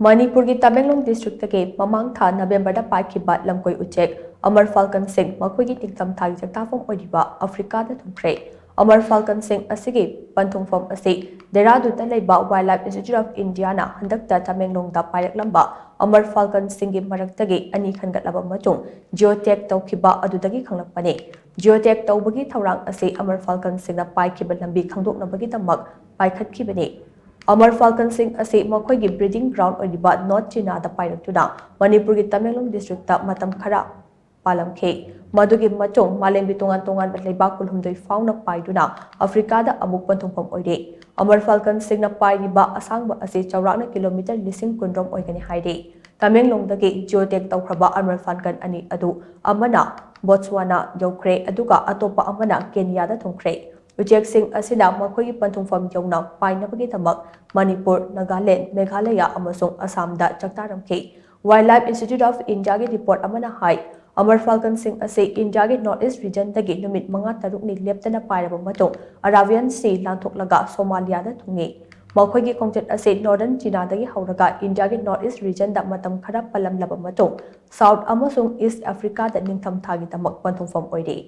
Manipur ki Tamenglong District ke mamang tha November da Paikhiba lamkoi uchek Amur Falcon shing makhoigi ningtham thagi chaktapham oiriba Africa da Thungkhre Amur Falcon shing asigi panthungpham asi Deradu da leiba Wildlife Institute of India na handakta Tamenglong da paireklamba Amur Falcon shing gi maraktagi ani khangatlaba matung geotech tawkhiba adudagi khanglakpani geotech tawbagi thawrang asi Amur Falcon shing na paikhiba lambi khangdoknabagi damak paikhatkibani Amur Falcon shing asi makhoigi breeding ground oiriba North China da pairaktuda Manipur ki Tamenglong District ta matam khara palamkhe madugi matung malembi tongan leibak kulhumdoi fauna paiduna Africa da amuk panthungpham oire Amur Falcon shing na pairiba asangba asi chawrakna kilometer 10,000 oigani haide Tamenglong dagi geotech tawkhraba Amur Falcon ani adu amana Botswana yaukhre aduga atopa amana Kenya da Thungkhre uchek sing asida makhoigi panthungpham yawna painabagi thamak Manipur, Nagaland, Meghalaya amasung Assam da chaktaramkhe Wildlife Institute of India gi report amana hai Amur Falcon shing ase India gi Northeast region dagi numit 5-6 ni leptana pairaba matung Arabian Sea lanthoklaga Somalia da thungi makhoigi khongchet ase Northern China dagi hauraga India gi Northeast region da matam khara palamlaba matung South amasung East Africa da ningtham thagi tamak panthungpham oire